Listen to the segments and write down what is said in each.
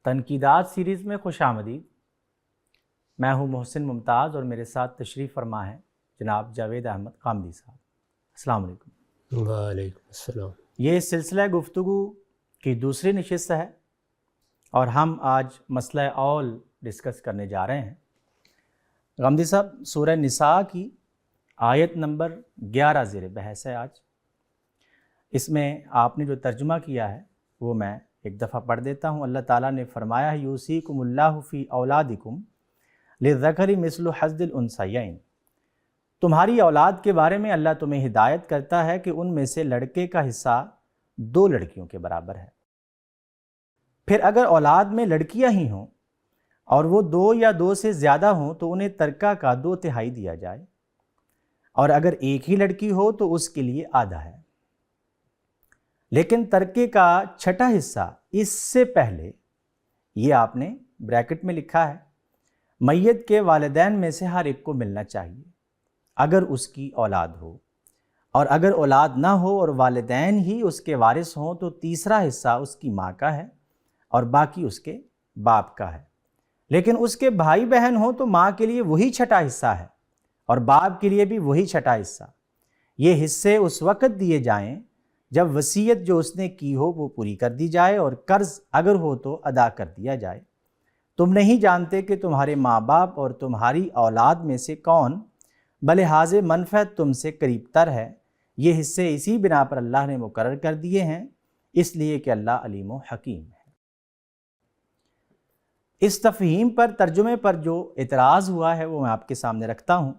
تنقیدات series میں خوش آمدید۔ میں ہوں محسن ممتاز اور میرے ساتھ تشریف فرما ہے جناب جاوید احمد قامدی صاحب۔ السلام علیکم۔ وعلیکم السلام۔ یہ سلسلہ گفتگو کی دوسری نشست ہے اور ہم آج مسئلہ اول ڈسکس کرنے جا رہے ہیں۔ قامدی صاحب، سورہ نساء کی آیت نمبر 11 زیر بحث ہے آج۔ اس میں آپ نے جو ترجمہ کیا ہے وہ میں ایک دفعہ پڑھ دیتا ہوں۔ اللہ تعالیٰ نے فرمایا ہے یوصیکم اللہ فی اولادکم للذکر مثل حظ الانثیین۔ تمہاری اولاد کے بارے میں اللہ تمہیں ہدایت کرتا ہے کہ ان میں سے لڑکے کا حصہ 2 لڑکیوں کے برابر ہے۔ پھر اگر اولاد میں لڑکیاں ہی ہوں اور وہ 2 یا 2 سے زیادہ ہوں تو انہیں ترکہ کا 2/3 دیا جائے، اور اگر ایک ہی لڑکی ہو تو اس کے لیے آدھا ہے۔ لیکن ترکے کا 6واں حصہ اس سے پہلے، یہ آپ نے بریکٹ میں لکھا ہے، میت کے والدین میں سے ہر ایک کو ملنا چاہیے اگر اس کی اولاد ہو، اور اگر اولاد نہ ہو اور والدین ہی اس کے وارث ہوں تو تیسرا حصہ اس کی ماں کا ہے اور باقی اس کے باپ کا ہے۔ لیکن اس کے بھائی بہن ہوں تو ماں کے لیے وہی 6واں حصہ ہے اور باپ کے لیے بھی وہی 6واں حصہ۔ یہ حصے اس وقت دیے جائیں جب وصیت جو اس نے کی ہو وہ پوری کر دی جائے اور قرض اگر ہو تو ادا کر دیا جائے۔ تم نہیں جانتے کہ تمہارے ماں باپ اور تمہاری اولاد میں سے کون بلحاظ منفعت تم سے قریب تر ہے۔ یہ حصے اسی بنا پر اللہ نے مقرر کر دیے ہیں، اس لیے کہ اللہ علیم و حکیم ہے۔ اس تفہیم پر ترجمے پر جو اعتراض ہوا ہے وہ میں آپ کے سامنے رکھتا ہوں۔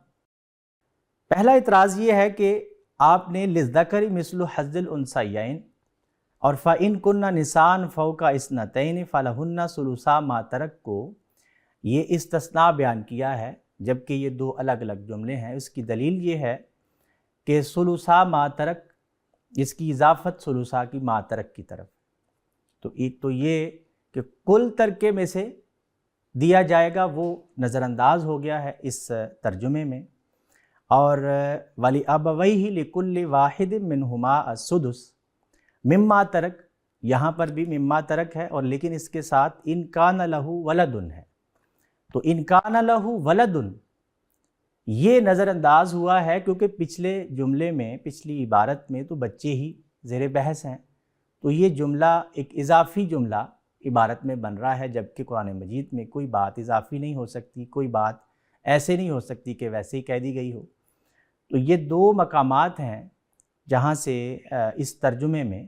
پہلا اعتراض یہ ہے کہ آپ نے للذکر مثل حظ الانثیین اور فَإِن كُنَّ نِسَاءً فَوْقَ اثْنَتَيْنِ فَلَهُنَّ ثُلُثَا مَا تَرَكَ کو یہ استثناء بیان کیا ہے، جبکہ یہ 2 الگ الگ جملے ہیں۔ اس کی دلیل یہ ہے کہ ثلثا ما ترک، اس کی اضافت ثلثا کی ما ترک کی طرف، تو ایک تو یہ کہ کل ترکے میں سے دیا جائے گا وہ نظر انداز ہو گیا ہے اس ترجمے میں، اور وَلِأَبَوَيْهِ لِكُلِّ وَاحِدٍ مِّنْهُمَا السُّدُسُ مما ترک، یہاں پر بھی مما ترک ہے، اور لیکن اس کے ساتھ ان کان لہو ولدن ہے، تو ان کان لہو ولدن یہ نظر انداز ہوا ہے کیونکہ پچھلے جملے میں، پچھلی عبارت میں تو بچے ہی زیر بحث ہیں، تو یہ جملہ ایک اضافی جملہ عبارت میں بن رہا ہے، جبکہ قرآن مجید میں کوئی بات اضافی نہیں ہو سکتی، کوئی بات ایسے نہیں ہو سکتی کہ ویسے ہی کہہ دی گئی ہو۔ تو یہ 2 مقامات ہیں جہاں سے اس ترجمے میں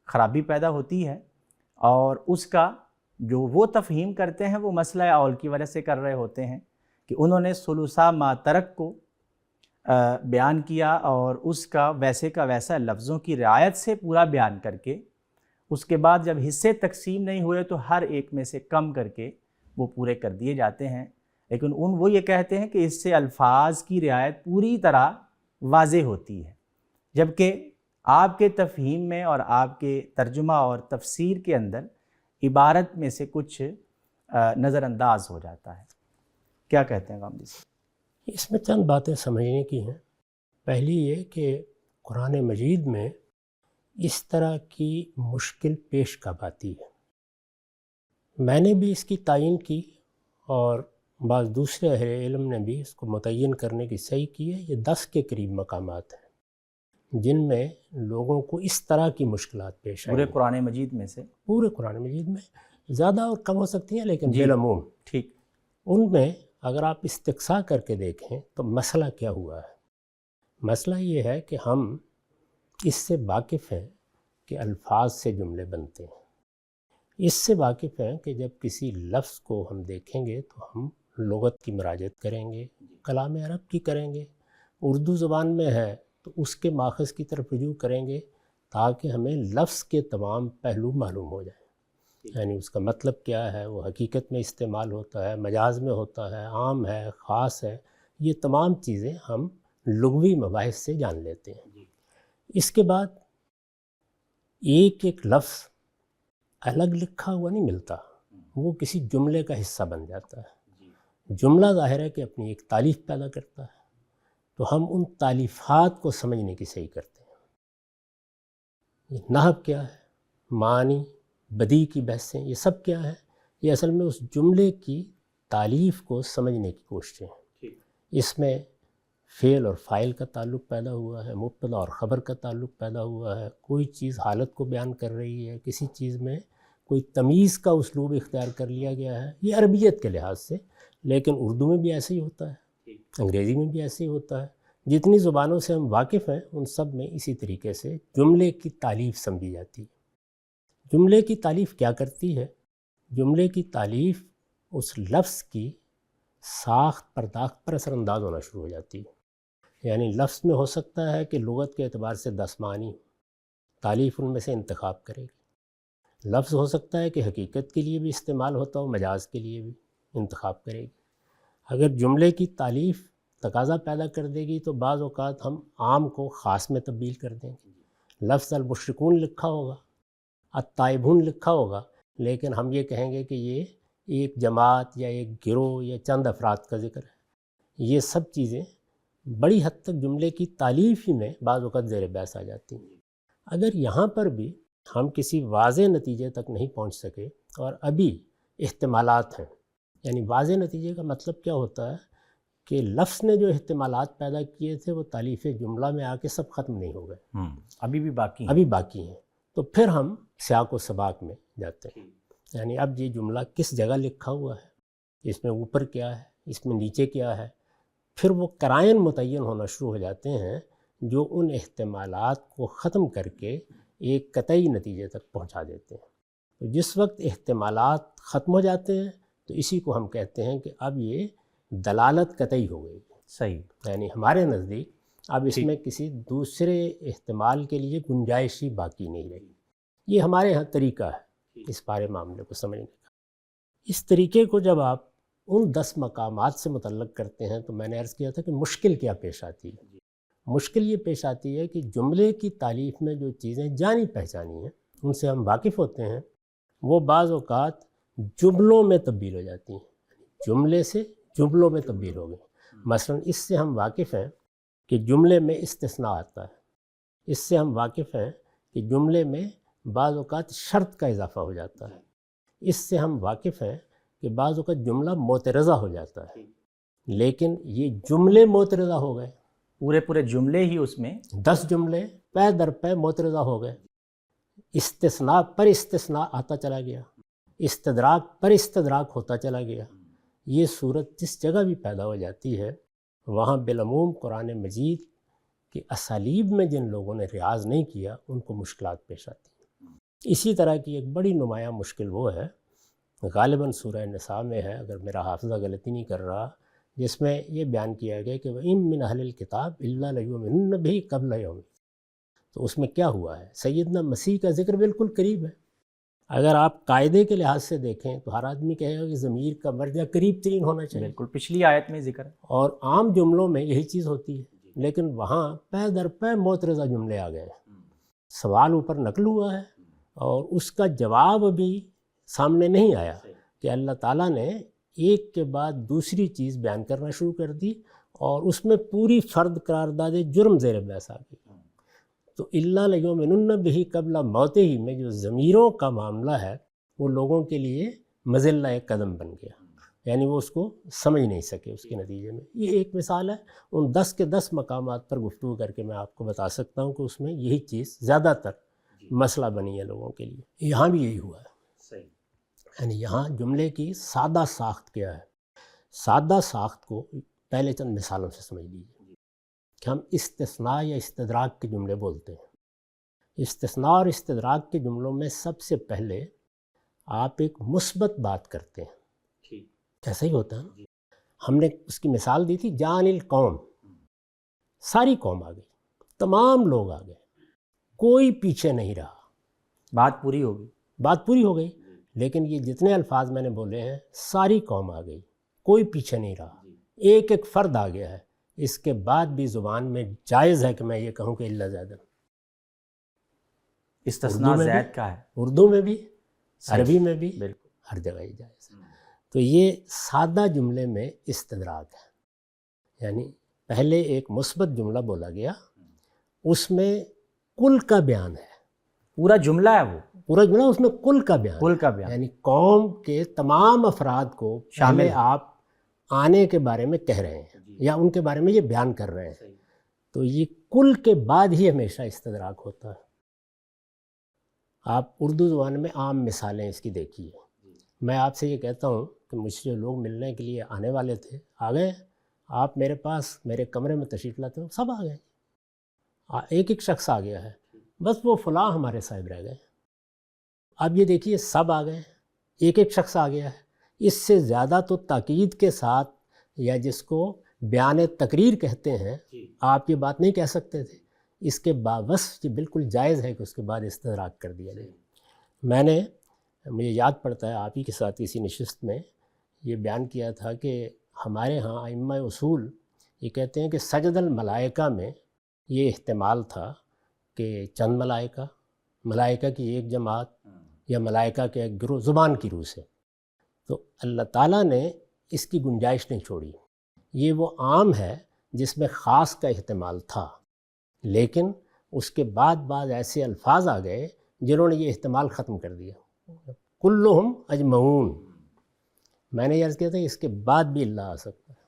خرابی پیدا ہوتی ہے، اور اس کا جو وہ تفہیم کرتے ہیں وہ مسئلہ اول کی وجہ سے کر رہے ہوتے ہیں کہ انہوں نے ثلثا ما ترک کو بیان کیا اور اس کا ویسا لفظوں کی رعایت سے پورا بیان کر کے اس کے بعد جب حصے تقسیم نہیں ہوئے تو ہر ایک میں سے کم کر کے وہ پورے کر دیے جاتے ہیں۔ لیکن وہ یہ کہتے ہیں کہ اس سے الفاظ کی رعایت پوری طرح واضح ہوتی ہے، جبکہ آپ کے تفہیم میں اور آپ کے ترجمہ اور تفسیر کے اندر عبارت میں سے کچھ نظر انداز ہو جاتا ہے۔ کیا کہتے ہیں قامدی صاحب؟ اس میں چند باتیں سمجھنے کی ہیں۔ پہلی یہ کہ قرآن مجید میں اس طرح کی مشکل پیش کب آتی ہے۔ میں نے بھی اس کی تعین کی اور بعض دوسرے اہل علم نے بھی اس کو متعین کرنے کی صحیح کی ہے۔ یہ 10 کے قریب مقامات ہیں جن میں لوگوں کو اس طرح کی مشکلات پیش آئی۔ پورے قرآن مجید میں سے؟ پورے قرآن مجید میں زیادہ اور کم ہو سکتی ہیں، لیکن بالعموم ٹھیک ان میں اگر آپ استقصاء کر کے دیکھیں تو مسئلہ کیا ہوا ہے۔ مسئلہ یہ ہے کہ ہم اس سے واقف ہیں کہ الفاظ سے جملے بنتے ہیں، اس سے واقف ہیں کہ جب کسی لفظ کو ہم دیکھیں گے تو ہم لغت کی مراجعت کریں گے، کلام عرب کی کریں گے، اردو زبان میں ہے تو اس کے ماخذ کی طرف رجوع کریں گے تاکہ ہمیں لفظ کے تمام پہلو معلوم ہو جائیں، یعنی اس کا مطلب کیا ہے، وہ حقیقت میں استعمال ہوتا ہے، مجاز میں ہوتا ہے، عام ہے، خاص ہے، یہ تمام چیزیں ہم لغوی مباحث سے جان لیتے ہیں۔ اس کے بعد ایک ایک لفظ الگ لکھا ہوا نہیں ملتا، وہ کسی جملے کا حصہ بن جاتا ہے۔ جملہ ظاہر ہے کہ اپنی ایک تالیف پیدا کرتا ہے، تو ہم ان تالیفات کو سمجھنے کی صحیح کرتے ہیں۔ یہ نحو کیا ہے، معنی، بدیع کی بحثیں، یہ سب کیا ہے، یہ اصل میں اس جملے کی تالیف کو سمجھنے کی کوششیں ہیں۔ اس میں فعل اور فاعل کا تعلق پیدا ہوا ہے، مبتدا اور خبر کا تعلق پیدا ہوا ہے، کوئی چیز حالت کو بیان کر رہی ہے، کسی چیز میں کوئی تمیز کا اسلوب اختیار کر لیا گیا ہے، یہ عربیت کے لحاظ سے، لیکن اردو میں بھی ایسے ہی ہوتا ہے، انگریزی میں بھی ایسے ہی ہوتا ہے، جتنی زبانوں سے ہم واقف ہیں ان سب میں اسی طریقے سے جملے کی تالیف سمجھی جاتی ہے۔ جملے کی تالیف کیا کرتی ہے؟ جملے کی تالیف اس لفظ کی ساخت پرداخت پر اثر انداز ہونا شروع ہو جاتی ہے۔ یعنی لفظ میں ہو سکتا ہے کہ لغت کے اعتبار سے 10 معنی، تالیف ان میں سے انتخاب کرے گی۔ لفظ ہو سکتا ہے کہ حقیقت کے لیے بھی استعمال ہوتا ہو، مجاز کے لیے بھی انتخاب کرے گی۔ اگر جملے کی تالیف تقاضا پیدا کر دے گی تو بعض اوقات ہم عام کو خاص میں تبدیل کر دیں گے۔ لفظ المشرکون لکھا ہوگا، التائبون لکھا ہوگا، لیکن ہم یہ کہیں گے کہ یہ ایک جماعت یا ایک گروہ یا چند افراد کا ذکر ہے۔ یہ سب چیزیں بڑی حد تک جملے کی تالیف ہی میں بعض اوقات زیر بحث آ جاتی ہیں۔ اگر یہاں پر بھی ہم کسی واضح نتیجے تک نہیں پہنچ سکے اور ابھی احتمالات ہیں، یعنی واضح نتیجے کا مطلب کیا ہوتا ہے کہ لفظ نے جو احتمالات پیدا کیے تھے وہ تالیف جملہ میں آ کے سب ختم نہیں ہو گئے، ابھی بھی باقی ہیں، ابھی باقی ہیں، تو پھر ہم سیاق و سباق میں جاتے ہیں۔ یعنی اب یہ جملہ کس جگہ لکھا ہوا ہے، اس میں اوپر کیا ہے، اس میں نیچے کیا ہے، پھر وہ قرائن متعین ہونا شروع ہو جاتے ہیں جو ان احتمالات کو ختم کر کے ایک قطعی نتیجے تک پہنچا دیتے ہیں۔ تو جس وقت احتمالات ختم ہو جاتے ہیں تو اسی کو ہم کہتے ہیں کہ اب یہ دلالت قطعی ہو گئی۔ صحیح، یعنی ہمارے نزدیک اب اس میں کسی دوسرے احتمال کے لیے گنجائش ہی باقی نہیں رہی۔ یہ ہمارے ہاں طریقہ ہے اس بارے معاملے کو سمجھنے کا۔ اس طریقے کو جب آپ ان 10 مقامات سے متعلق کرتے ہیں تو میں نے عرض کیا تھا کہ مشکل کیا پیش آتی ہے۔ مشکل یہ پیش آتی ہے کہ جملے کی تالیف میں جو چیزیں جانی پہچانی ہیں، ان سے ہم واقف ہوتے ہیں، وہ بعض اوقات جملوں میں تبدیل ہو جاتی ہیں، جملے سے جملوں میں تبدیل ہو گئی۔ مثلا اس سے ہم واقف ہیں کہ جملے میں استثناء آتا ہے، اس سے ہم واقف ہیں کہ جملے میں بعض اوقات شرط کا اضافہ ہو جاتا ہے، اس سے ہم واقف ہیں کہ بعض اوقات جملہ معترضہ ہو جاتا ہے۔ لیکن یہ جملے معترضہ ہو گئے، پورے جملے ہی اس میں 10 جملے پے در پے معترضہ ہو گئے، استثناء پر استثناء آتا چلا گیا، استدراک پر استدراک ہوتا چلا گیا۔ یہ صورت جس جگہ بھی پیدا ہو جاتی ہے وہاں بالعموم قرآن مجید کے اسالیب میں جن لوگوں نے ریاض نہیں کیا ان کو مشکلات پیش آتی ہیں۔ اسی طرح کی ایک بڑی نمایاں مشکل وہ ہے، غالباً سورہ نساء میں ہے اگر میرا حافظہ غلطی نہیں کر رہا، جس میں یہ بیان کیا گیا کہ وَإِن مِّنْ أَهْلِ الْكِتَابِ إِلَّا لَيُؤْمِنُنَّ بِهِ قَبْلَ يَوْمِ، تو اس میں کیا ہوا ہے؟ سیدنا مسیح کا ذکر بالکل قریب ہے۔ اگر آپ قاعدے کے لحاظ سے دیکھیں تو ہر آدمی کہے گا کہ ضمیر کا مرجع قریب ترین ہونا چاہیے، بالکل پچھلی آیت میں ذکر ہے، اور عام جملوں میں یہی چیز ہوتی ہے، لیکن وہاں پے در پے معترضہ جملے آ گئے ہیں، سوال اوپر نقل ہوا ہے اور اس کا جواب ابھی سامنے نہیں آیا کہ اللہ تعالیٰ نے ایک کے بعد دوسری چیز بیان کرنا شروع کر دی اور اس میں پوری فرد قرارداد جرم زیر بحث آ گئی۔ تو الا لیؤمنن بہ قبل موتہ ہی میں جو ضمیروں کا معاملہ ہے وہ لوگوں کے لیے مذلہ ایک قدم بن گیا، یعنی وہ اس کو سمجھ نہیں سکے اس کے نتیجے میں۔ یہ ایک مثال ہے، ان 10 کے 10 مقامات پر گفتگو کر کے میں آپ کو بتا سکتا ہوں کہ اس میں یہی چیز زیادہ تر مسئلہ بنی ہے لوگوں کے لیے۔ یہاں بھی یہی ہوا ہے، یعنی یہاں جملے کی سادہ ساخت کیا ہے۔ سادہ ساخت کو پہلے چند مثالوں سے سمجھ لیجیے کہ ہم استثناء یا استدراک کے جملے بولتے ہیں۔ استثناء اور استدراک کے جملوں میں سب سے پہلے آپ ایک مثبت بات کرتے ہیں، ایسا ہی ہوتا ہے نا۔ ہم نے اس کی مثال دی تھی جان القوم، ساری قوم آ گئی، تمام لوگ آ گئے، کوئی پیچھے نہیں رہا، بات پوری ہوگی، بات پوری ہو گئی۔ لیکن یہ جتنے الفاظ میں نے بولے ہیں ساری قوم آ گئی، کوئی پیچھے نہیں رہا، ایک ایک فرد آ گیا ہے۔ اس کے بعد بھی زبان میں جائز ہے کہ میں یہ کہوں کہ الا زیدن، استثناء زید کا ہے، اردو میں بھی عربی میں بھی بالکل ہر جگہ ہی جائز ہے۔ تو یہ سادہ جملے میں استدراک ہے، یعنی پہلے ایک مثبت جملہ بولا گیا، اس میں کل کا بیان ہے، پورا جملہ ہے وہ، پورا جملہ اس میں کل کا بیان، کل کا بیان، یعنی قوم کے تمام افراد کو شامل آپ آنے کے بارے میں کہہ رہے ہیں یا ان کے بارے میں یہ بیان کر رہے ہیں، تو یہ کل کے بعد ہی ہمیشہ استدراک ہوتا ہے۔ آپ اردو زبان میں عام مثالیں اس کی دیکھیے۔ میں آپ سے یہ کہتا ہوں کہ مجھ سے جو لوگ ملنے کے لیے آنے والے تھے آ گئے، آپ میرے پاس میرے کمرے میں تشریف لاتے ہو، سب آ گئے، ایک ایک شخص آ گیا ہے، بس وہ فلاں ہمارے صاحب رہ گئے۔ اب یہ دیکھیے سب آ گئے، ایک ایک شخص آ گیا ہے، اس سے زیادہ تو تاکید کے ساتھ یا جس کو بیان تقریر کہتے ہیں آپ یہ بات نہیں کہہ سکتے تھے۔ اس کے باوجود یہ بالکل جائز ہے کہ اس کے بعد استدراک کر دیا جائے۔ مجھے یاد پڑتا ہے آپ ہی کے ساتھ اسی نشست میں یہ بیان کیا تھا کہ ہمارے ہاں ائمہ اصول یہ کہتے ہیں کہ سجد الملائکہ میں یہ احتمال تھا کہ چند ملائکہ کی ایک جماعت یا ملائکہ کے ایک گروہ زبان کی روح سے، تو اللہ تعالیٰ نے اس کی گنجائش نہیں چھوڑی۔ یہ وہ عام ہے جس میں خاص کا احتمال تھا، لیکن اس کے بعد ایسے الفاظ آ گئے جنہوں نے یہ احتمال ختم کر دیا۔ کلہم اجمعون، میں نے عرض کیا تھا اس کے بعد بھی اللہ آ سکتا ہے،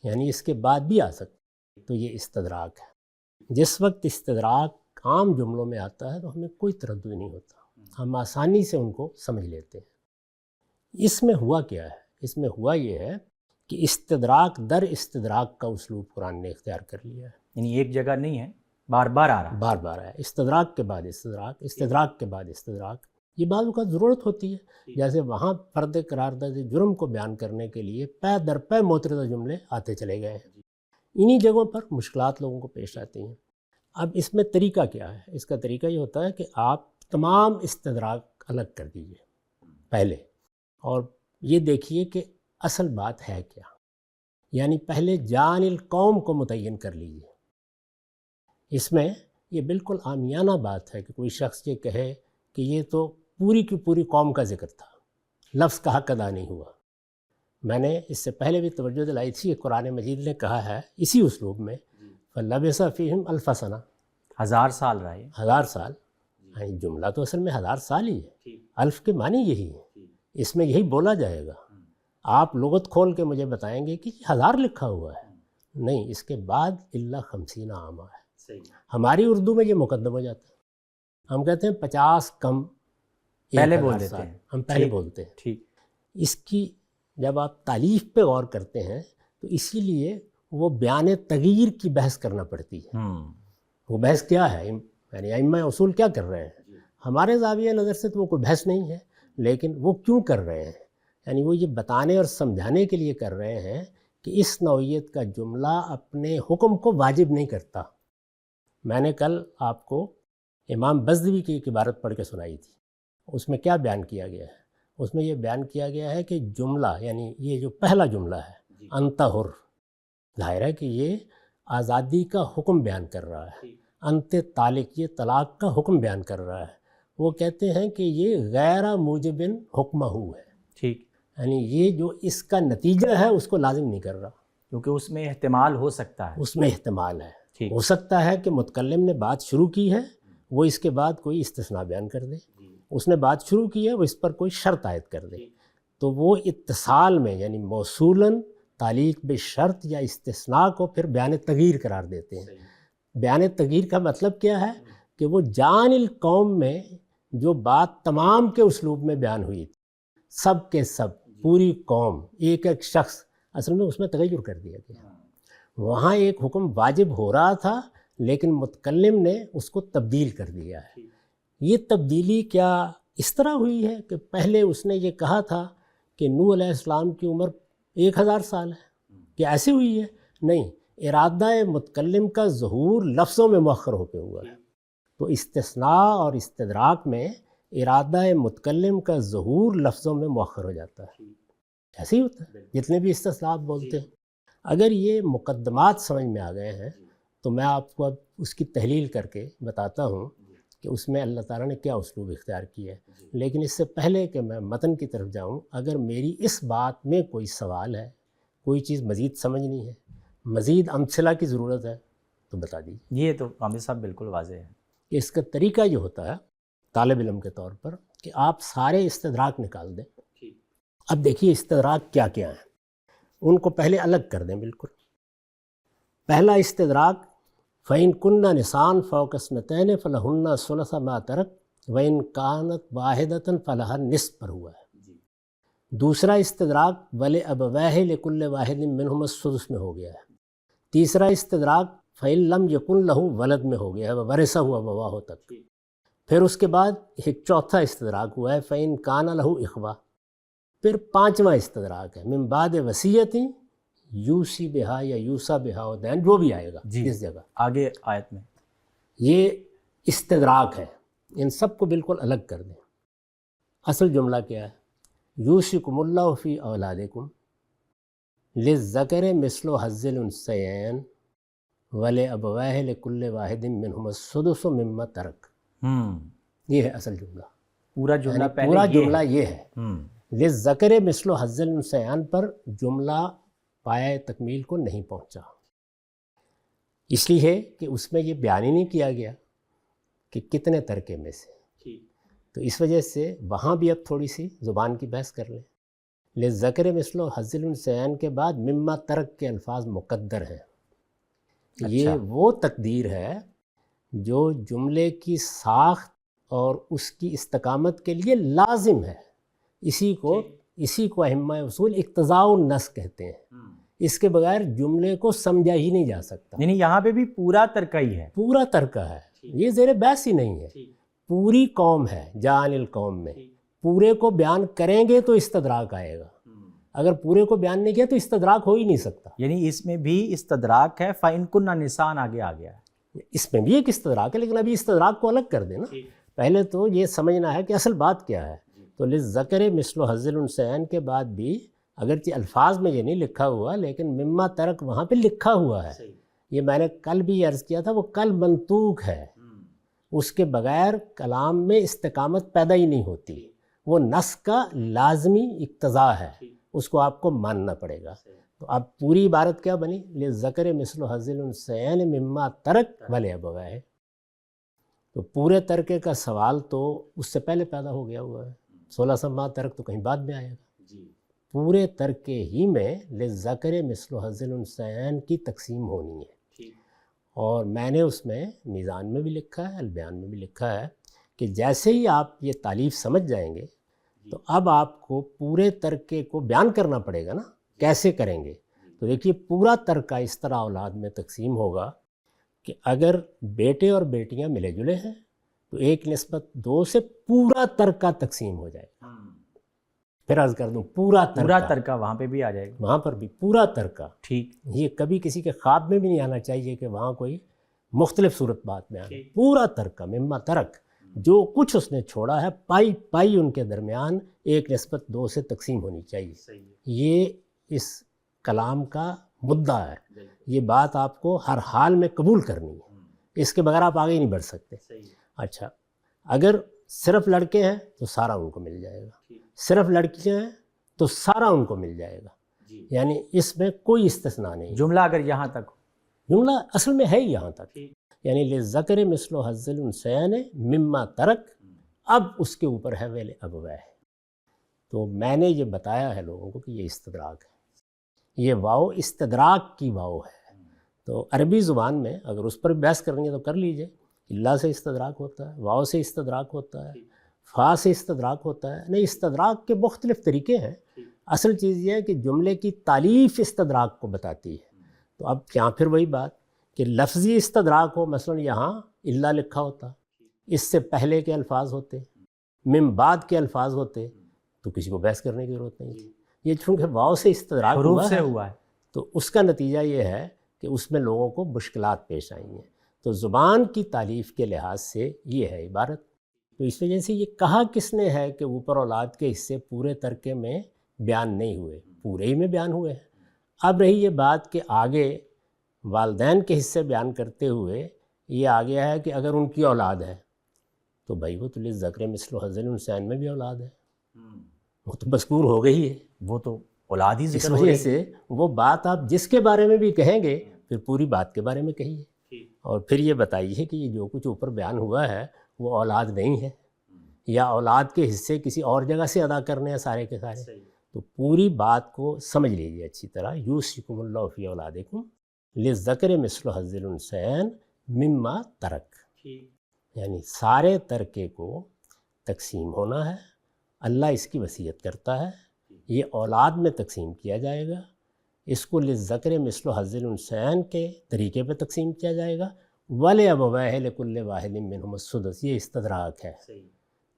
یعنی اس کے بعد بھی آ سکتا ہے، تو یہ استدراک ہے۔ جس وقت استدراک عام جملوں میں آتا ہے تو ہمیں کوئی تردد نہیں ہوتا، ہم آسانی سے ان کو سمجھ لیتے ہیں۔ اس میں ہوا کیا ہے؟ اس میں ہوا یہ ہے کہ استدراک در استدراک کا اسلوب قرآن نے اختیار کر لیا ہے، یعنی ایک جگہ نہیں ہے، بار بار آ رہا ہے، بار بار آیا، استدراک کے بعد استدراک، استدراک کے بعد استدراک۔ یہ بعض اوقات ضرورت ہوتی ہے، جیسے وہاں فرد قرارداد جرم کو بیان کرنے کے لیے پے در پے معترضہ جملے آتے چلے گئے ہیں، انہی جگہوں پر مشکلات لوگوں کو پیش آتی ہیں۔ اب اس میں طریقہ کیا ہے؟ اس کا طریقہ یہ ہوتا ہے کہ آپ تمام استدراک الگ کر دیجئے پہلے، اور یہ دیکھیے کہ اصل بات ہے کیا، یعنی پہلے جان القوم کو متعین کر لیجئے۔ اس میں یہ بالکل عامیانہ بات ہے کہ کوئی شخص یہ کہے کہ یہ تو پوری کی پوری قوم کا ذکر تھا، لفظ کا حق ادا نہیں ہوا۔ میں نے اس سے پہلے بھی توجہ دلائی تھی کہ قرآن مجید نے کہا ہے اسی اسلوب میں فَلَبِثَ فِيهِمْ أَلْفَ سَنَةٍ، 1000 سال رہے، 1000 سال، یعنی جملہ تو اصل میں 1000 سال ہی ہے، الف کے معنی یہی ہے، اس میں یہی بولا جائے گا۔ آپ لغت کھول کے مجھے بتائیں گے کہ 1000 لکھا ہوا ہے، نہیں، اس کے بعد الا 50 عامہ ہے۔ ہماری اردو میں یہ مقدم ہو جاتا ہے، ہم کہتے ہیں 50 کم پہلے بول دیتے ہیں، ہم پہلے بولتے ہیں۔ ٹھیک، اس کی جب آپ تالیف پہ غور کرتے ہیں تو اسی لیے وہ بیان تغییر کی بحث کرنا پڑتی ہے۔ وہ بحث کیا ہے؟ یعنی ائمہ اصول کیا کر رہے ہیں؟ ہمارے زاویہ نظر سے تو وہ کوئی بحث نہیں ہے، لیکن وہ کیوں کر رہے ہیں؟ یعنی وہ یہ بتانے اور سمجھانے کے لیے کر رہے ہیں کہ اس نوعیت کا جملہ اپنے حکم کو واجب نہیں کرتا۔ میں نے کل آپ کو امام بزدوی کی ایک عبارت پڑھ کے سنائی تھی، اس میں کیا بیان کیا گیا ہے؟ اس میں یہ بیان کیا گیا ہے کہ جملہ، یعنی یہ جو پہلا جملہ ہے انت حر، ظاہر ہے کہ یہ آزادی کا حکم بیان کر رہا ہے، انت طالق یہ طلاق کا حکم بیان کر رہا ہے۔ وہ کہتے ہیں کہ یہ غیر موجب حکمہ ہے، ٹھیک، یعنی یہ جو اس کا نتیجہ ہے اس کو لازم نہیں کر رہا، کیونکہ اس میں احتمال ہو سکتا ہے، اس میں احتمال ہے۔ ٹھیک، ہو سکتا ہے کہ متکلم نے بات شروع کی ہے، وہ اس کے بعد کوئی استثناء بیان کر دے، اس نے بات شروع کی ہے، وہ اس پر کوئی شرط عائد کر دے، تو وہ اتصال میں یعنی موصولاً تعلیق بشرط یا استثناء کو پھر بیان تغییر قرار دیتے ہیں۔ بیان تغییر کا مطلب کیا ہے؟ کہ وہ جان القوم میں جو بات تمام کے اسلوب میں بیان ہوئی تھی، سب کے سب، پوری قوم، ایک ایک شخص، اصل میں اس میں تغیر کر دیا گیا۔ وہاں ایک حکم واجب ہو رہا تھا لیکن متکلم نے اس کو تبدیل کر دیا ہے۔ یہ تبدیلی کیا اس طرح ہوئی ہے کہ پہلے اس نے یہ کہا تھا کہ نوح علیہ السلام کی عمر 1000 سال ہے، کیا ایسی ہوئی ہے؟ نہیں، ارادہ متکلم کا ظہور لفظوں میں مؤخر ہو کے ہوا ہے۔ تو استثناء اور استدراک میں ارادہ متکلم کا ظہور لفظوں میں مؤخر ہو جاتا ہے، ایسے ہی ہوتا ہے جتنے بھی استثناءات بولتے ہیں۔ اگر یہ مقدمات سمجھ میں آ گئے ہیں تو میں آپ کو اب اس کی تحلیل کر کے بتاتا ہوں کہ اس میں اللہ تعالیٰ نے کیا اسلوب اختیار کیا ہے۔ لیکن اس سے پہلے کہ میں متن کی طرف جاؤں، اگر میری اس بات میں کوئی سوال ہے، کوئی چیز مزید سمجھنی ہے، مزید امثلہ کی ضرورت ہے تو بتا دیجیے۔ یہ تو عامر صاحب بالکل واضح ہے کہ اس کا طریقہ یہ ہوتا ہے طالب علم کے طور پر کہ آپ سارے استدراک نکال دیں. اب دیکھیے استدراک کیا کیا ہیں، ان کو پہلے الگ کر دیں بالکل. پہلا استدراک فَإِن كُنَّ نِسَاءً فَوْقَ اثْنَتَيْنِ فَلَهُنَّ ثُلُثُ مَا تَرَكَ وَإِن كَانَتْ وَاحِدَةً فَلَهَا النِّصْفُ پر ہوا ہے. دوسرا استدراک وَلِأَبَوَيْهِ لِكُلِّ وَاحِدٍ مِّنْهُمَا السُّدُسُ میں ہو گیا ہے. تیسرا استدراک فَإِن لَّمْ يَكُن لَّهُ وَلَد میں ہو گیا ہے، وَوَرِثَهُ أَبَوَاهُ تک. پھر اس کے بعد ایک چوتھا استدراک ہوا ہے فَإِن كَانَ لَهُ إِخْوَةٌ. پھر پانچواں استدراک ہے من بعد وصیت یوصی بہا یا یوصی بہا دین، جو بھی آئے گا جس جگہ آگے آیت میں. یہ استدراک ہے. ان سب کو بالکل الگ کر دیں. اصل جملہ کیا ہے؟ یوصیکم اللہ فی اولادکم للذکر مثل حظ الانثیین ولأبویہ لکل واحد منہما السدس مما ترک. یہ ہے اصل جملہ. پورا جملہ یعنی پہلے پورا جملہ یہ ہے. ہے. للذکر مثل حظ الانثیین پر جملہ پایہ تکمیل کو نہیں پہنچا، اس لیے کہ اس میں یہ بیان ہی نہیں کیا گیا کہ کتنے ترکے میں سے. تو اس وجہ سے وہاں بھی اب تھوڑی سی زبان کی بحث کر لیں. للذکر مثل حظ الانثیین کے بعد مما ترک کے الفاظ مقدر ہیں. یہ وہ تقدیر ہے جو جملے کی ساخت اور اس کی استقامت کے لیے لازم ہے. اسی کو ائمہ اصول اقتضاء النص کہتے ہیں. اس کے بغیر جملے کو سمجھا ہی نہیں جا سکتا. یعنی یہاں پہ بھی پورا ترکہ ہی ہے. پورا ترکہ ہے. یہ زیر بحث ہی نہیں ہے. پوری قوم ہے جان القوم میں. پورے کو بیان کریں گے تو استدراک آئے گا. اگر پورے کو بیان نہیں کیا تو استدراک ہو ہی نہیں سکتا. یعنی اس میں بھی استدراک ہے. فَإِن كُنَّ نِسَاءً آگے آ گیا ہے. اس میں بھی ایک استدراک ہے، لیکن ابھی استدراک کو الگ کر دینا. پہلے تو یہ سمجھنا ہے کہ اصل بات کیا ہے. تو للذکر مثل حظ الانثیین کے بعد بھی اگرچہ الفاظ میں یہ نہیں لکھا ہوا لیکن مما ترک وہاں پہ لکھا ہوا ہے. یہ میں نے کل بھی عرض کیا تھا، وہ کل منطوق ہے. اس کے بغیر کلام میں استقامت پیدا ہی نہیں ہوتی. وہ نص کا لازمی اقتضاء ہے، اس کو آپ کو ماننا پڑے گا. تو اب پوری عبارت کیا بنی؟ للذکر مثل حظ الانثیین مما ترک ولأبویہ. تو پورے ترکے کا سوال تو اس سے پہلے پیدا ہو گیا ہوا ہے. 16 ماہ ترک تو کہیں بعد میں آئے گا. پورے ترکے ہی میں للذکر مثل حظ الانثیین کی تقسیم ہونی ہے. اور میں نے اس میں میزان میں بھی لکھا ہے، البیان میں بھی لکھا ہے کہ جیسے ہی آپ یہ تالیف سمجھ جائیں گے تو اب آپ کو پورے ترکے کو بیان کرنا پڑے گا نا. کیسے کریں گے؟ تو دیکھیے پورا ترکہ اس طرح اولاد میں تقسیم ہوگا کہ اگر بیٹے اور بیٹیاں ملے جلے ہیں تو 1:2 سے پورا ترکہ تقسیم ہو جائے گا. پھر عرض کر دوں پورا ترکہ وہاں پہ بھی آ جائے گا. وہاں پر بھی پورا ترکہ. ٹھیک. یہ کبھی کسی کے خواب میں بھی نہیں آنا چاہیے کہ وہاں کوئی مختلف صورت بات میں آنا. پورا ترکہ مما ترک، جو کچھ اس نے چھوڑا ہے پائی پائی ان کے درمیان 1:2 سے تقسیم ہونی چاہیے. یہ اس کلام کا مدعا ہے. یہ بات آپ کو ہر حال میں قبول کرنی ہے، اس کے بغیر آپ آگے ہی نہیں بڑھ سکتے. اچھا، اگر صرف لڑکے ہیں تو سارا ان کو مل جائے گا، صرف لڑکیاں ہیں تو سارا ان کو مل جائے گا. یعنی اس میں کوئی استثناء نہیں. جملہ اگر یہاں تک ہو، جملہ اصل میں ہے یہاں تک. یعنی للذکر مثل حظ الانثیین مما ترک، اب اس کے اوپر ہے ولأبویہ. تو میں نے یہ بتایا ہے لوگوں کو کہ یہ استدراک ہے. یہ واو استدراک کی واو ہے. تو عربی زبان میں اگر اس پر بحث کرنی ہے تو کر لیجئے. اللہ سے استدراک ہوتا ہے، واو سے استدراک ہوتا ہے، فا سے استدراک ہوتا ہے. نہیں، استدراک کے مختلف طریقے ہیں. اصل چیز یہ ہے کہ جملے کی تالیف استدراک کو بتاتی ہے. تو اب یہاں پھر وہی بات کہ لفظی استدراک ہو، مثلا یہاں اللہ لکھا ہوتا، اس سے پہلے کے الفاظ ہوتے، من بعد کے الفاظ ہوتے، تو کسی کو بحث کرنے کی ضرورت نہیں تھی. یہ چونکہ واو سے استدراک ہوا ہے تو اس کا نتیجہ یہ ہے کہ اس میں لوگوں کو مشکلات پیش آئی ہیں. تو زبان کی تالیف کے لحاظ سے یہ ہے عبارت. تو اس وجہ سے یہ کہا کس نے ہے کہ اوپر اولاد کے حصے پورے ترکے میں بیان نہیں ہوئے؟ پورے ہی میں بیان ہوئے ہیں. اب رہی یہ بات کہ آگے والدین کے حصے بیان کرتے ہوئے یہ آ گیا ہے کہ اگر ان کی اولاد ہے تو بھائی وہ تو للذکر مثل حظ الانثیین میں بھی اولاد ہے، وہ تو مذکور ہو گئی ہے، وہ تو اولاد ہی ذکر. اس وجہ سے وہ بات آپ جس کے بارے میں بھی کہیں گے پھر پوری بات کے بارے میں کہیے، اور پھر یہ بتائیے کہ یہ جو کچھ اوپر بیان ہوا ہے وہ اولاد نہیں ہے. یا اولاد کے حصے کسی اور جگہ سے ادا کرنے ہیں سارے کے سارے. تو پوری بات کو سمجھ لیجیے اچھی طرح. یوصیکم اللہ فی اولادکم للذکر مثل حظ الانثیین مما ترک، یعنی سارے ترکے کو تقسیم ہونا ہے. اللہ اس کی وصیت کرتا ہے، یہ اولاد میں تقسیم کیا جائے گا، اس کو للذکر مثل حظ الانثیین کے طریقے پہ تقسیم کیا جائے گا. وَلِأَبَوَیہِ لِكُلِّ وَاحِدٍ مِّنْهُمُ السُّدُسُ، یہ استدراک ہے.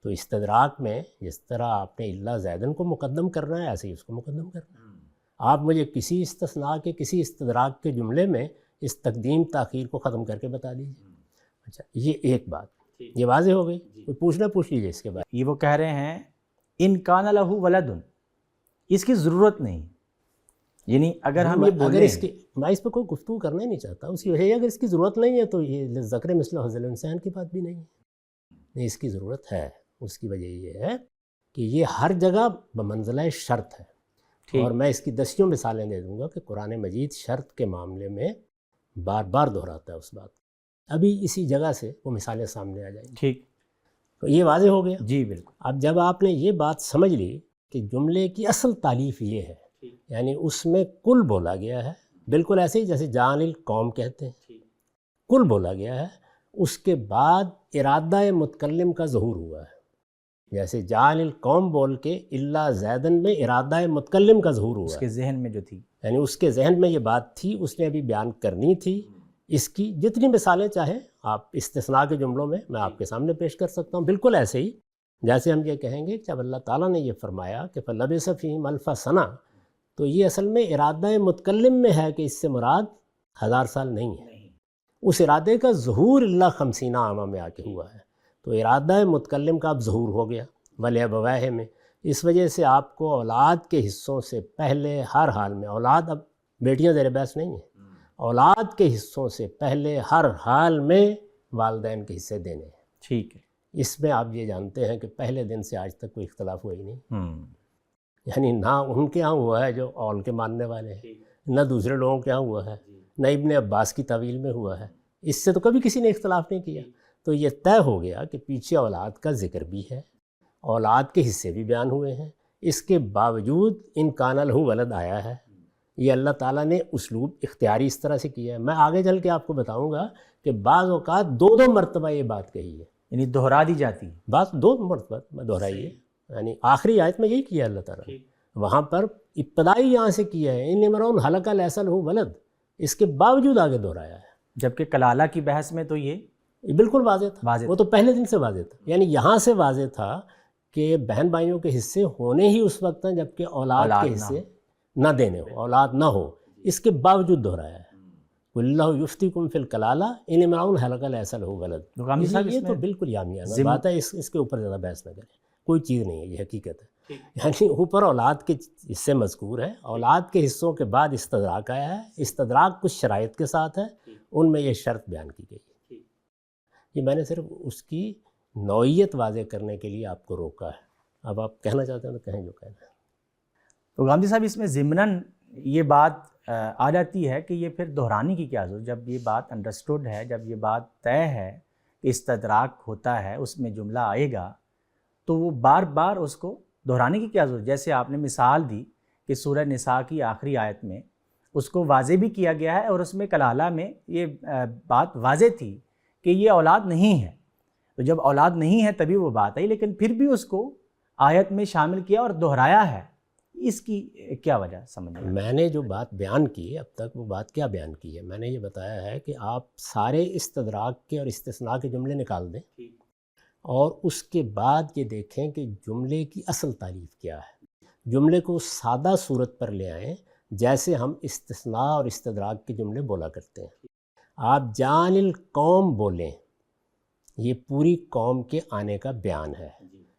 تو استدراک میں جس طرح آپ نے اللہ زیدن کو مقدم کرنا ہے ایسے ہی اس کو مقدم کرنا ہے. آپ مجھے کسی استثناء کے کسی استدراک کے جملے میں اس تقدیم تاخیر کو ختم کر کے بتا دیجیے. اچھا، یہ ایک بات یہ واضح ہو گئی. کوئی پوچھنا پوچھ لیجیے اس کے بعد. یہ وہ کہہ رہے ہیں ان کان لہ ولد، اس کی ضرورت نہیں، یعنی اگر ہم یہ بولیں اس کی، میں اس پہ کوئی گفتگو کرنا ہی نہیں چاہتا. اس کی وجہ یہ اگر اس کی ضرورت نہیں ہے تو یہ ذکر مثل حظ الانثیین کی بات بھی نہیں ہے. نہیں، اس کی ضرورت ہے. اس کی وجہ یہ ہے کہ یہ ہر جگہ بمنزلہ شرط ہے. اور میں اس کی دسیوں مثالیں دے دوں گا کہ قرآن مجید شرط کے معاملے میں بار بار دہراتا ہے اس بات. ابھی اسی جگہ سے وہ مثالیں سامنے آ جائیں گی. ٹھیک، تو یہ واضح ہو گیا. جی بالکل. اب جب آپ نے یہ بات سمجھ لی کہ جملے کی اصل تعلیف یہ ہے، یعنی اس میں کل بولا گیا ہے، بالکل ایسے ہی جیسے جعل القوم کہتے ہیں، کل بولا گیا ہے. اس کے بعد ارادہ متکلم کا ظہور ہوا ہے. جیسے جعل القوم بول کے اللہ زیدن میں ارادہ متکلم کا ظہور ہوا، اس کے ذہن میں جو تھی، یعنی اس کے ذہن میں یہ بات تھی، اس نے ابھی بیان کرنی تھی. اس کی جتنی مثالیں چاہیں آپ استثناء کے جملوں میں آپ کے سامنے پیش کر سکتا ہوں. بالکل ایسے ہی جیسے ہم یہ کہیں گے جب اللہ تعالیٰ نے یہ فرمایا کہ فَلَبِثَ فِيهِمْ أَلْفَ سَنَةٍ، تو یہ اصل میں ارادہ متکلم میں ہے کہ اس سے مراد 1000 سال نہیں ہے. اس ارادے کا ظہور اللہ 50 عامہ میں آ کے ہوا ہے. تو ارادہ متکلم کا اب ظہور ہو گیا وَلِأَبَوَیہِ میں. اس وجہ سے آپ کو اولاد کے حصوں سے پہلے ہر حال میں، اولاد اب بیٹیاں زیر بحث نہیں ہیں، اولاد کے حصوں سے پہلے ہر حال میں والدین کے حصے دینے ہیں. ٹھیک ہے. اس میں آپ یہ جانتے ہیں کہ پہلے دن سے آج تک کوئی اختلاف ہوا ہی نہیں. یعنی نہ ان کے ہاں ہوا ہے جو اول کے ماننے والے ہیں، نہ دوسرے لوگوں کے ہاں ہوا ہے، نہ ابن عباس کی تعویل میں ہوا ہے. اس سے تو کبھی کسی نے اختلاف نہیں کیا. تو یہ طے ہو گیا کہ پیچھے اولاد کا ذکر بھی ہے، اولاد کے حصے بھی بیان ہوئے ہیں. اس کے باوجود ان کان لہ ولد آیا ہے. یہ اللہ تعالیٰ نے اسلوب اختیاری اس طرح سے کیا ہے. میں آگے چل کے آپ کو بتاؤں گا کہ بعض اوقات 2 مرتبہ یہ بات کہی ہے، یعنی دہرا دی جاتی ہے. بعض 2 مرتبہ دہرائی ہے. یعنی آخری آیت میں یہی کیا اللہ تعالیٰ نے. وہاں پر ابتدائی یہاں سے کیا ہے ان امرؤ ہلک لیس لہ ولد، اس کے باوجود آگے دہرایا ہے. جبکہ کلالہ کی بحث میں تو یہ بالکل واضح تھا، وہ تو پہلے دن سے واضح تھا. یعنی یہاں سے واضح تھا کہ بہن بھائیوں کے حصے ہونے ہی اس وقت ہیں جبکہ اولاد کے حصے نہ دینے ہو، اولاد نہ ہو. اس کے باوجود دہرایا ہے اللہ یفتیکم فی الکلالہ ان امرؤ ہلک لیس لہ ولد. یہ تو بالکل یامیانہ بات ہے، اس کے اوپر زیادہ بحث نہ کریں. کوئی چیز نہیں ہے، یہ حقیقت ہے. یعنی اوپر اولاد کے حصے مذکور ہے، اولاد کے حصوں کے بعد استدراک آیا ہے. استدراک کچھ شرائط کے ساتھ ہے، ان میں یہ شرط بیان کی گئی ہے. یہ میں نے صرف اس کی نوعیت واضح کرنے کے لیے آپ کو روکا ہے. اب آپ کہنا چاہتے ہیں تو کہیں جو کہنا ہے. تو غامدی صاحب اس میں ضمناً یہ بات آ جاتی ہے کہ یہ پھر دہرانے کی کیا ضرورت، جب یہ بات انڈرسٹوڈ ہے، جب یہ بات طے ہے کہ استدراک ہوتا ہے، اس میں جملہ آئے گا، تو وہ بار بار اس کو دہرانے کی کیا ضرورت. جیسے آپ نے مثال دی کہ سورہ نساء کی آخری آیت میں اس کو واضح بھی کیا گیا ہے، اور اس میں کلالہ میں یہ بات واضح تھی کہ یہ اولاد نہیں ہے. تو جب اولاد نہیں ہے تبھی وہ بات آئی، لیکن پھر بھی اس کو آیت میں شامل کیا اور دہرایا ہے. اس کی کیا وجہ سمجھ میں؟ میں نے جو بات بیان کی اب تک وہ بات کیا بیان کی ہے؟ میں نے یہ بتایا ہے کہ آپ سارے استدراک کے اور استثناء کے جملے نکال دیں اور اس کے بعد یہ دیکھیں کہ جملے کی اصل تعریف کیا ہے. جملے کو سادہ صورت پر لے آئیں جیسے ہم استثناء اور استدراک کے جملے بولا کرتے ہیں. آپ جان القوم بولیں، یہ پوری قوم کے آنے کا بیان ہے.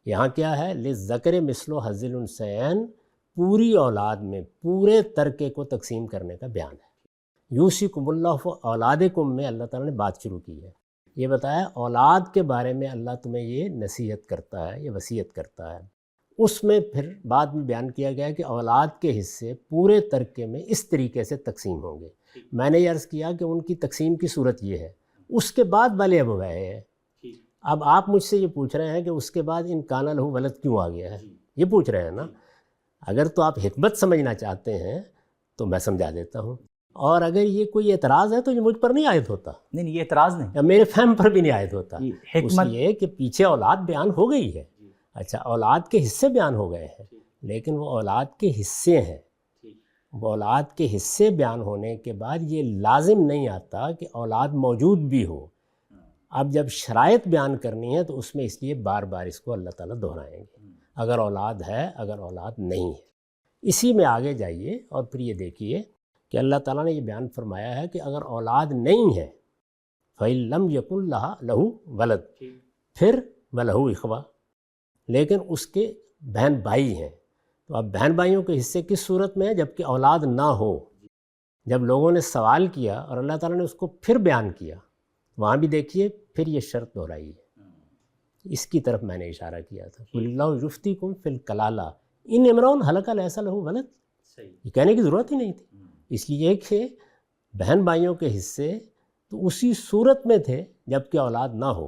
یہاں کیا ہے؟ للذکر مثل حظ الانثیین، پوری اولاد میں پورے ترکے کو تقسیم کرنے کا بیان ہے. یوصیکم اللہ فی اولادکم میں اللہ تعالیٰ نے بات شروع کی ہے. یہ بتایا اولاد کے بارے میں اللہ تمہیں یہ نصیحت کرتا ہے، یہ وصیت کرتا ہے. اس میں پھر بعد میں بیان کیا گیا کہ اولاد کے حصے پورے ترکے میں اس طریقے سے تقسیم ہوں گے. میں نے یہ عرض کیا کہ ان کی تقسیم کی صورت یہ ہے. اس کے بعد وَلِأَبَوَیہِ ہے. اب آپ مجھ سے یہ پوچھ رہے ہیں کہ اس کے بعد ان کان لہو ولد کیوں آ گیا ہے، یہ پوچھ رہے ہیں نا. اگر تو آپ حکمت سمجھنا چاہتے ہیں تو میں سمجھا دیتا ہوں، اور اگر یہ کوئی اعتراض ہے تو یہ مجھ پر نہیں عائد ہوتا، نہیں یہ اعتراض نہیں، یا میرے فہم پر بھی نہیں عائد ہوتا. اس حکمت لیے کہ پیچھے اولاد بیان ہو گئی ہے، اچھا اولاد کے حصے بیان ہو گئے ہیں، لیکن وہ اولاد کے حصے ہیں. وہ اولاد کے حصے بیان ہونے کے بعد یہ لازم نہیں آتا کہ اولاد موجود بھی ہو. اب جب شرائط بیان کرنی ہے تو اس میں اس لیے بار بار اس کو اللہ تعالیٰ دہرائیں گے، اگر اولاد ہے اگر اولاد نہیں ہے. اسی میں آگے جائیے اور پھر یہ دیکھیے کہ اللہ تعالیٰ نے یہ بیان فرمایا ہے کہ اگر اولاد نہیں ہے فَإِن لَمْ يَكُنْ لَهُ وَلَد، پھر وَلَهُ إِخْوَةٌ، لیکن اس کے بہن بھائی ہیں. تو اب بہن بھائیوں کے حصے کس صورت میں ہے؟ جب کہ اولاد نہ ہو. جب لوگوں نے سوال کیا اور اللہ تعالیٰ نے اس کو پھر بیان کیا، وہاں بھی دیکھیے پھر یہ شرط دہرائی ہے. اس کی طرف میں نے اشارہ کیا تھا، قُلِ اللَّهُ يُفْتِيكُمْ فِي الْكَلَالَةِ إِنِ امْرُؤٌ هَلَكَ لَيْسَ لَهُ وَلَد. یہ کہنے کی ضرورت ہی نہیں تھی. اس لیے کہ بہن بھائیوں کے حصے تو اسی صورت میں تھے جب کہ اولاد نہ ہو.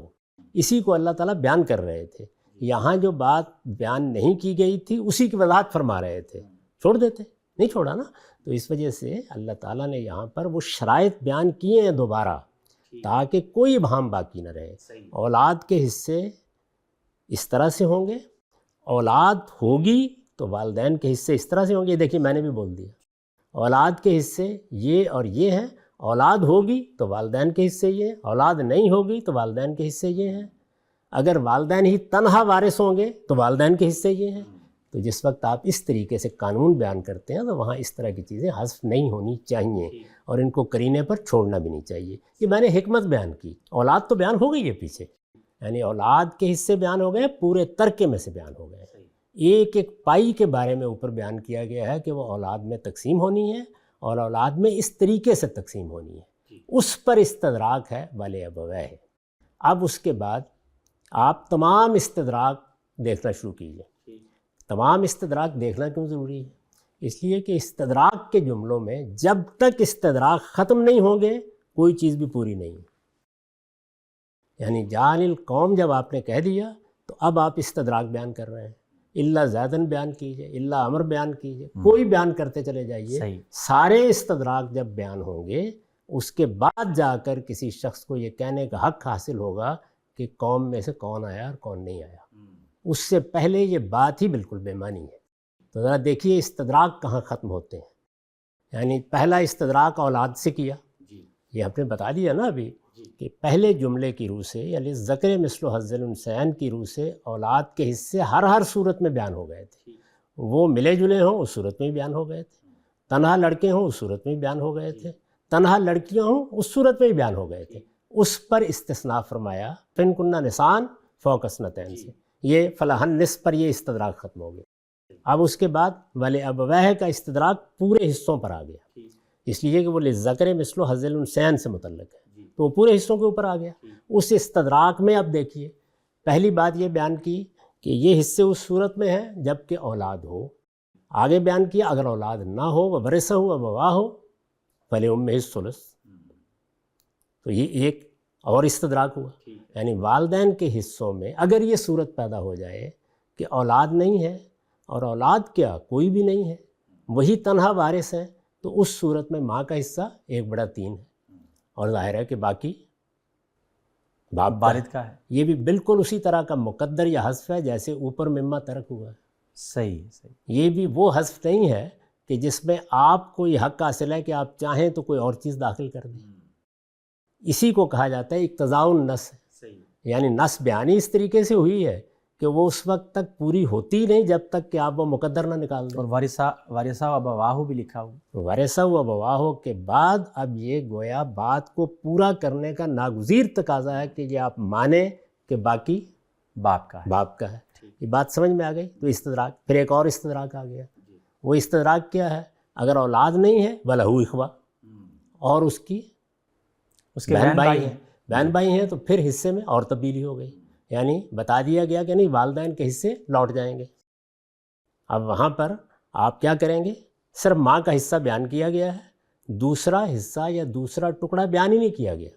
اسی کو اللہ تعالیٰ بیان کر رہے تھے. یہاں جو بات بیان نہیں کی گئی تھی اسی کی وضاحت فرما رہے تھے، چھوڑ دیتے، نہیں چھوڑا نا. تو اس وجہ سے اللہ تعالیٰ نے یہاں پر وہ شرائط بیان کیے ہیں دوبارہ تاکہ کوئی ابہام باقی نہ رہے. اولاد کے حصے اس طرح سے ہوں گے، اولاد ہوگی تو والدین کے حصے اس طرح سے ہوں گے. دیکھیے میں نے بھی بول دیا، اولاد کے حصے یہ اور یہ ہیں، اولاد ہوگی تو والدین کے حصے یہ ہیں، اولاد نہیں ہوگی تو والدین کے حصے یہ ہیں. اگر والدین ہی تنہا وارث ہوں گے تو والدین کے حصے یہ ہیں. تو جس وقت آپ اس طریقے سے قانون بیان کرتے ہیں تو وہاں اس طرح کی چیزیں حذف نہیں ہونی چاہیے، اور ان کو کرینے پر چھوڑنا بھی نہیں چاہیے. کہ میں نے حکمت بیان کی، اولاد تو بیان ہو گئی ہے پیچھے، یعنی اولاد کے حصے بیان ہو گئے، پورے ترکے میں سے بیان ہو گئے. ایک ایک پائی کے بارے میں اوپر بیان کیا گیا ہے کہ وہ اولاد میں تقسیم ہونی ہے اور اولاد میں اس طریقے سے تقسیم ہونی ہے. اس پر استدراک ہے وَلِأَبَوَيْهِ. اب اس کے بعد آپ تمام استدراک دیکھنا شروع کیجئے. تمام استدراک دیکھنا کیوں ضروری ہے؟ اس لیے کہ استدراک کے جملوں میں جب تک استدراک ختم نہیں ہوں گے کوئی چیز بھی پوری نہیں. یعنی جعل القوم جب آپ نے کہہ دیا تو اب آپ استدراک بیان کر رہے ہیں. اللہ زیدن بیان کیجئے، اللہ امر بیان کیجئے، کوئی بیان کرتے چلے جائیے. سارے استدراک جب بیان ہوں گے اس کے بعد جا کر کسی شخص کو یہ کہنے کا حق حاصل ہوگا کہ قوم میں سے کون آیا اور کون نہیں آیا. اس سے پہلے یہ بات ہی بالکل بے معنی ہے. تو ذرا دیکھیے استدراک کہاں ختم ہوتے ہیں. یعنی پہلا استدراک اولاد سے کیا، یہ ہم نے بتا دیا نا ابھی کہ پہلے جملے کی روح سے یعنی ذکر مثل حظ الانثیین کی روح سے اولاد کے حصے ہر صورت میں بیان ہو گئے تھے. وہ ملے جلے ہوں اس صورت میں بھی بیان ہو گئے تھے، تنہا لڑکے ہوں اس صورت میں بھی بیان ہو گئے تھے، تنہا لڑکیاں ہوں اس صورت میں بھی بیان ہو گئے تھے. اس پر استثناء فرمایا فَإِن كُنَّ نِسَاءً فَوْقَ اثْنَتَيْنِ سے، یہ فلاحن نصف پر یہ استدراک ختم ہو گیا. اب اس کے بعد وَلِأَبَوَيْهِ کا استدراک پورے حصوں پر آ گیا، اس لیے کہ وہ لِلذَّكَرِ مِثْلُ حَظِّ الْأُنثَيَيْنِ سے متعلق ہے، تو وہ پورے حصوں کے اوپر آ گیا. اس استدراک میں اب دیکھیے پہلی بات یہ بیان کی کہ یہ حصے اس صورت میں ہیں جب کہ اولاد ہو. آگے بیان کیا اگر اولاد نہ ہو وَوَرِثَهُ أَبَوَاهُ فَلِأُمِّهِ الثُّلُثُ. تو یہ ایک اور استدراک ہوا. یعنی والدین کے حصوں میں اگر یہ صورت پیدا ہو جائے کہ اولاد نہیں ہے اور اولاد کیا کوئی بھی نہیں ہے، وہی تنہا وارث ہے، تو اس صورت میں ماں کا حصہ 1/3 ہے، اور ظاہر ہے کہ باقی باپ والد کا ہے. یہ بھی بالکل اسی طرح کا مقدر یا حذف ہے جیسے اوپر مما ترک ہوا ہے. صحیح. یہ بھی وہ حذف نہیں ہے کہ جس میں آپ کو یہ حق حاصل ہے کہ آپ چاہیں تو کوئی اور چیز داخل کر دیں. اسی کو کہا جاتا ہے اقتضاء النص. یعنی نص بیانی اس طریقے سے ہوئی ہے کہ وہ اس وقت تک پوری ہوتی نہیں جب تک کہ آپ وہ مقدر نہ نکال دیں. اور وارثہ و ابواہ بھی لکھا ہوا. وارثہ و ابواہ کے بعد اب یہ گویا بات کو پورا کرنے کا ناگزیر تقاضا ہے کہ یہ آپ مانیں کہ باقی باپ کا ہے. یہ بات سمجھ میں آ گئی. تو استدراک پھر ایک اور استدراک آ گیا. وہ استدراک کیا ہے؟ اگر اولاد نہیں ہے وَلَهُ إِخْوَةٌ، اور اس کے بہن بھائی ہیں تو پھر حصے میں اور تبدیلی ہو گئی. یعنی بتا دیا گیا کہ نہیں والدین کے حصے لوٹ جائیں گے. اب وہاں پر آپ کیا کریں گے؟ صرف ماں کا حصہ بیان کیا گیا ہے، دوسرا حصہ یا دوسرا ٹکڑا بیان ہی نہیں کیا گیا.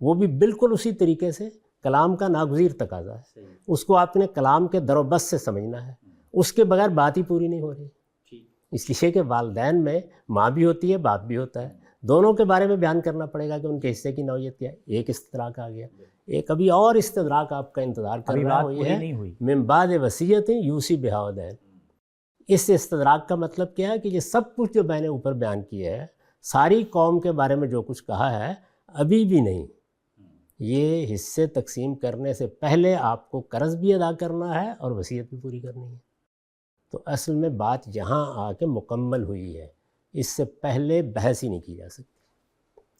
وہ بھی بالکل اسی طریقے سے کلام کا ناگزیر تقاضا ہے، اس کو آپ نے کلام کے در و بس سے سمجھنا ہے، اس کے بغیر بات ہی پوری نہیں ہو رہی۔ اس لیے کہ والدین میں ماں بھی ہوتی ہے، باپ بھی ہوتا ہے، دونوں کے بارے میں بیان کرنا پڑے گا کہ ان کے حصے کی نوعیت کیا ہے۔ ایک استدراک آ گیا، ایک ابھی اور استدراک آپ کا انتظار کر رہا ہوئی ہے، من بعد وصیت یوصی بہا دین۔ اس استدراک کا مطلب کیا ہے کہ یہ سب کچھ جو میں نے اوپر بیان کیا ہے، ساری قوم کے بارے میں جو کچھ کہا ہے، ابھی بھی نہیں، یہ حصے تقسیم کرنے سے پہلے آپ کو قرض بھی ادا کرنا ہے اور وصیت بھی پوری کرنی ہے۔ تو اصل میں بات یہاں آ کے مکمل ہوئی ہے، اس سے پہلے بحث ہی نہیں کی جا سکتی۔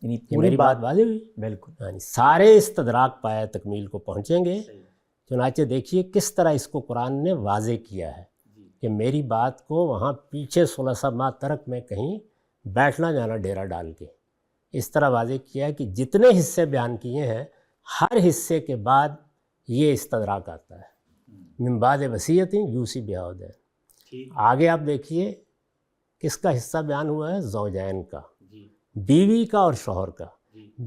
یعنی یہ میری بات واضح ہوئی؟ بالکل، یعنی سارے استدراک پایا تکمیل کو پہنچیں گے۔ چنانچہ دیکھیے کس طرح اس کو قرآن نے واضح کیا ہے کہ میری بات کو وہاں پیچھے ثلث ما ترک میں کہیں بیٹھنا جانا ڈیرا ڈال کے اس طرح واضح کیا ہے کہ جتنے حصے بیان کیے ہیں، ہر حصے کے بعد یہ استدراک آتا ہے، من بعد وصیت یوصی بہا دین۔ آگے آپ دیکھیے کس کا حصہ بیان ہوا ہے؟ زوجین کا، بیوی کا اور شوہر کا۔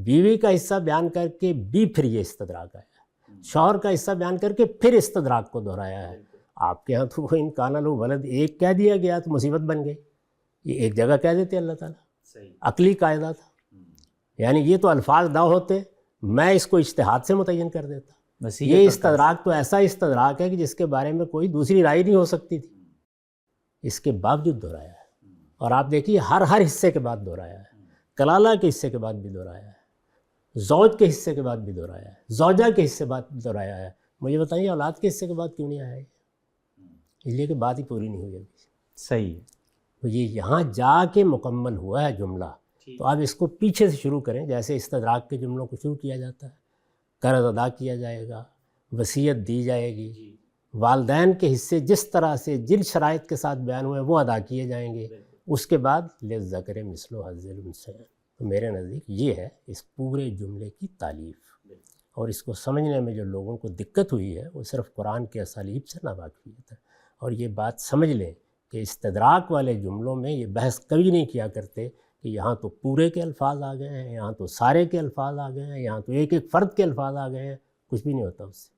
بیوی کا حصہ بیان کر کے بھی پھر یہ استدراک آیا، شوہر کا حصہ بیان کر کے پھر استدراک کو دہرایا ہے۔ آپ کے ہاں تو وہ ان کان لہ ولد ایک کہہ دیا گیا تو مصیبت بن گئی، یہ ایک جگہ کہہ دیتے اللہ تعالیٰ، عقلی قاعدہ تھا۔ یعنی یہ تو الفاظ نہ ہوتے، میں اس کو اجتہاد سے متعین کر دیتا۔ یہ استدراک تو ایسا استدراک ہے کہ جس کے بارے میں کوئی دوسری رائے نہیں ہو سکتی تھی، اس کے باوجود دہرایا ہے۔ اور آپ دیکھیے ہر حصے کے بعد دہرایا ہے، کلالہ کے حصے کے بعد بھی دہرایا ہے، زوج کے حصے کے بعد بھی دہرایا ہے، زوجہ کے حصے بعد بھی دہرایا ہے۔ مجھے بتائیے اولاد کے حصے کے بعد کیوں نہیں آیا؟ اس لیے کہ بات ہی پوری نہیں ہوئی ابھی۔ صحیح ہے، تو یہ یہاں جا کے مکمل ہوا ہے جملہ۔ تو آپ اس کو پیچھے سے شروع کریں، جیسے استدراک کے جملوں کو شروع کیا جاتا ہے، قرض ادا کیا جائے گا، وصیت دی جائے گی، والدین کے حصے جس طرح سے جن شرائط کے ساتھ بیان ہوئے وہ ادا کیے جائیں گے، اس کے بعد للذکر مثل حظ الانثیین۔ تو میرے نزدیک یہ ہے اس پورے جملے کی تعلیف، اور اس کو سمجھنے میں جو لوگوں کو دقت ہوئی ہے وہ صرف قرآن کے اسالیب سے ناواقفیت ہے۔ اور یہ بات سمجھ لیں کہ استدراک والے جملوں میں یہ بحث کبھی نہیں کیا کرتے کہ یہاں تو پورے کے الفاظ آ گئے ہیں، یہاں تو سارے کے الفاظ آ گئے ہیں، یہاں تو ایک ایک فرد کے الفاظ آ گئے ہیں، کچھ بھی نہیں ہوتا اس سے۔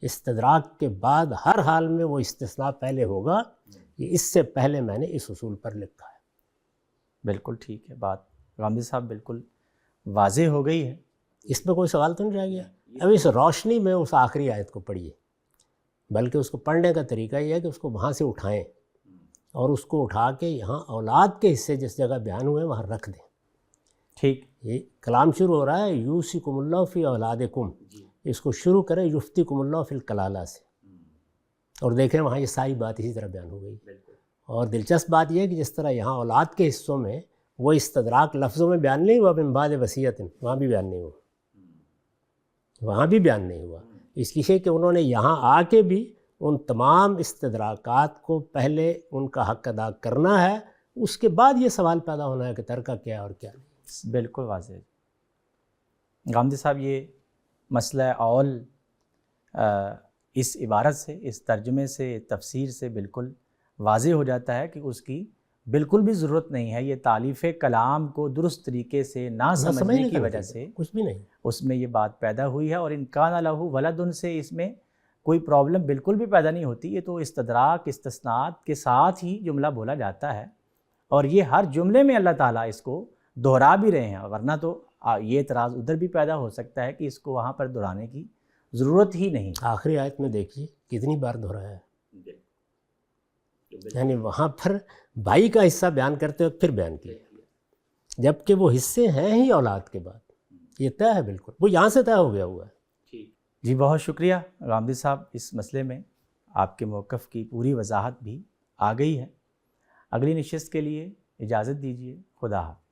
استدراک کے بعد ہر حال میں وہ استثناء پہلے ہوگا، یہ اس سے پہلے میں نے اس اصول پر لکھا ہے۔ بالکل ٹھیک ہے، بات غامدی صاحب بالکل واضح ہو گئی ہے۔ اس میں کوئی سوال تو نہیں رہ گیا؟ اب اس روشنی میں اس آخری آیت کو پڑھیے، بلکہ اس کو پڑھنے کا طریقہ یہ ہے کہ اس کو وہاں سے اٹھائیں اور اس کو اٹھا کے یہاں اولاد کے حصے جس جگہ بیان ہوئے وہاں رکھ دیں۔ ٹھیک، یہ کلام شروع ہو رہا ہے یوصیکم اللہ فی اولادکم، اس کو شروع کریں یفتیکم اللہ فی الکلالہ سے، اور دیکھیں وہاں یہ ساری بات اسی طرح بیان ہو گئی۔ اور دلچسپ بات یہ ہے کہ جس طرح یہاں اولاد کے حصوں میں وہ استدراک لفظوں میں بیان نہیں ہوا، من بعد وصیت، وہاں بھی بیان نہیں ہوا، وہاں بھی بیان نہیں ہوا، اس لیے کہ انہوں نے یہاں آ کے بھی ان تمام استدراکات کو پہلے ان کا حق ادا کرنا ہے، اس کے بعد یہ سوال پیدا ہونا ہے کہ ترکہ کیا اور کیا نہیں۔ بالکل واضح ہے غامدی صاحب۔ یہ مسئلہ اول اس عبارت سے، اس ترجمے سے، تفسیر سے بالکل واضح ہو جاتا ہے کہ اس کی بالکل بھی ضرورت نہیں ہے۔ یہ تالیف کلام کو درست طریقے سے نہ سمجھنے کی وجہ سے کچھ بھی نہیں اس میں یہ بات پیدا ہوئی ہے، اور ان کان لہ ولد سے اس میں کوئی پرابلم بالکل بھی پیدا نہیں ہوتی۔ یہ تو استدراک استثناءات کے ساتھ ہی جملہ بولا جاتا ہے، اور یہ ہر جملے میں اللہ تعالیٰ اس کو دہرا بھی رہے ہیں، ورنہ تو یہ اعتراض ادھر بھی پیدا ہو سکتا ہے کہ اس کو وہاں پر دہرانے کی ضرورت ہی نہیں۔ آخری آیت میں دیکھیے کتنی بار دہرایا ہے، یعنی وہاں پر بھائی کا حصہ بیان کرتے وقت پھر بیان کیا، جبکہ وہ حصے ہیں ہی اولاد کے بعد، یہ طے ہے بالکل، وہ یہاں سے طے ہو گیا ہوا ہے۔ جی بہت شکریہ غامدی صاحب، اس مسئلے میں آپ کے موقف کی پوری وضاحت بھی آ گئی ہے۔ اگلی نشست کے لیے اجازت دیجیے، خدا حافظ۔